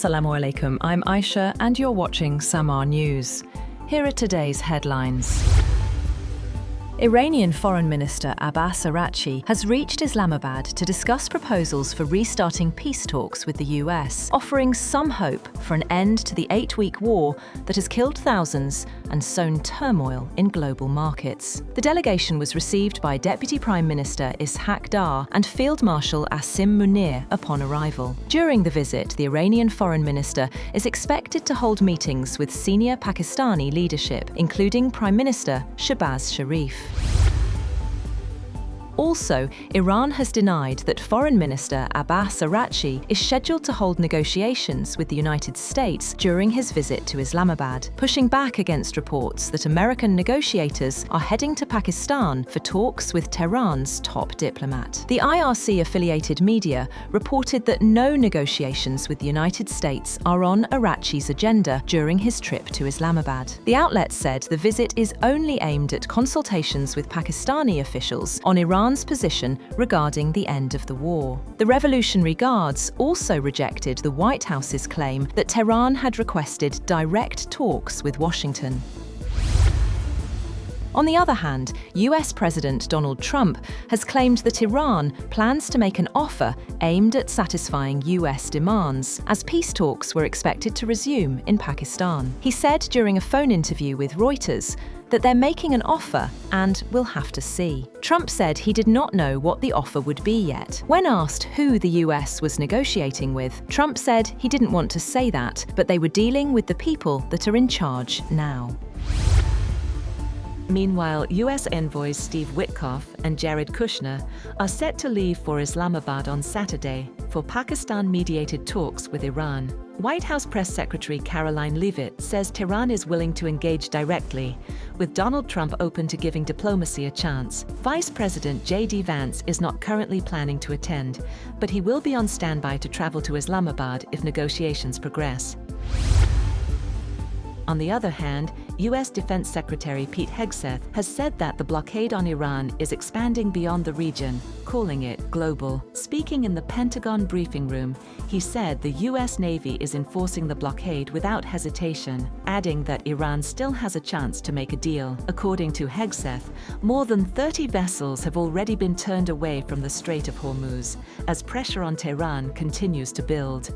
Assalamu alaikum, I'm Aisha and you're watching SAMAA News. Here are today's headlines. Iranian Foreign Minister Abbas Araghchi has reached Islamabad to discuss proposals for restarting peace talks with the US, offering some hope for an end to the 8-week war that has killed thousands and sown turmoil in global markets. The delegation was received by Deputy Prime Minister Ishaq Dar and Field Marshal Asim Munir upon arrival. During the visit, the Iranian Foreign Minister is expected to hold meetings with senior Pakistani leadership, including Prime Minister Shehbaz Sharif. Also, Iran has denied that Foreign Minister Abbas Araghchi is scheduled to hold negotiations with the United States during his visit to Islamabad, pushing back against reports that American negotiators are heading to Pakistan for talks with Tehran's top diplomat. The IRC-affiliated media reported that no negotiations with the United States are on Araghchi's agenda during his trip to Islamabad. The outlet said the visit is only aimed at consultations with Pakistani officials on Iran's position regarding the end of the war. The Revolutionary Guards also rejected the White House's claim that Tehran had requested direct talks with Washington. On the other hand, US President Donald Trump has claimed that Iran plans to make an offer aimed at satisfying US demands, as peace talks were expected to resume in Pakistan. He said during a phone interview with Reuters that they're making an offer and we'll have to see. Trump said he did not know what the offer would be yet. When asked who the US was negotiating with, Trump said he didn't want to say that, but they were dealing with the people that are in charge now. Meanwhile, US envoys Steve Witkoff and Jared Kushner are set to leave for Islamabad on Saturday for Pakistan-mediated talks with Iran. White House Press Secretary Caroline Leavitt says Tehran is willing to engage directly, with Donald Trump open to giving diplomacy a chance. Vice President J.D. Vance is not currently planning to attend, but he will be on standby to travel to Islamabad if negotiations progress. On the other hand, U.S. Defense Secretary Pete Hegseth has said that the blockade on Iran is expanding beyond the region, calling it global. Speaking in the Pentagon briefing room, he said the U.S. Navy is enforcing the blockade without hesitation, adding that Iran still has a chance to make a deal. According to Hegseth, more than 30 vessels have already been turned away from the Strait of Hormuz, as pressure on Tehran continues to build.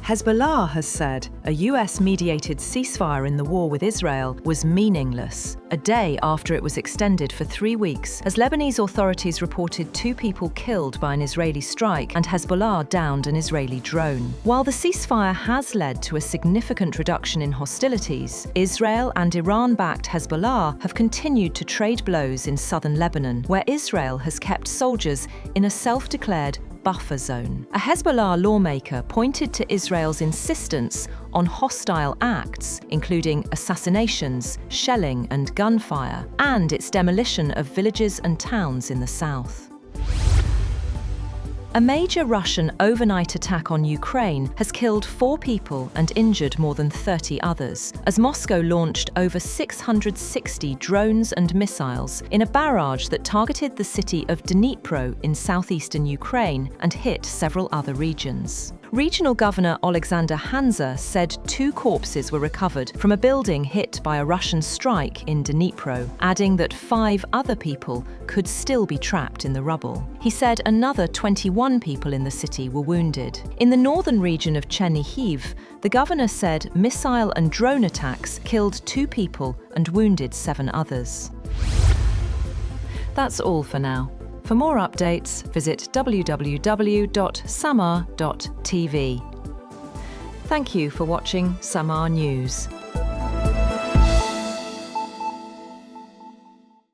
Hezbollah has said a US-mediated ceasefire in the war with Israel was meaningless, a day after it was extended for 3 weeks, as Lebanese authorities reported 2 people killed by an Israeli strike and Hezbollah downed an Israeli drone. While the ceasefire has led to a significant reduction in hostilities, Israel and Iran-backed Hezbollah have continued to trade blows in southern Lebanon, where Israel has kept soldiers in a self-declared buffer zone. A Hezbollah lawmaker pointed to Israel's insistence on hostile acts, including assassinations, shelling and gunfire, and its demolition of villages and towns in the south. A major Russian overnight attack on Ukraine has killed 4 people and injured more than 30 others, as Moscow launched over 660 drones and missiles in a barrage that targeted the city of Dnipro in southeastern Ukraine and hit several other regions. Regional Governor Alexander Hanza said 2 corpses were recovered from a building hit by a Russian strike in Dnipro, adding that 5 other people could still be trapped in the rubble. He said another 21 people in the city were wounded. In the northern region of Chernihiv, the governor said missile and drone attacks killed 2 people and wounded 7 others. That's all for now. For more updates, visit www.samaa.tv. Thank you for watching SAMAA News.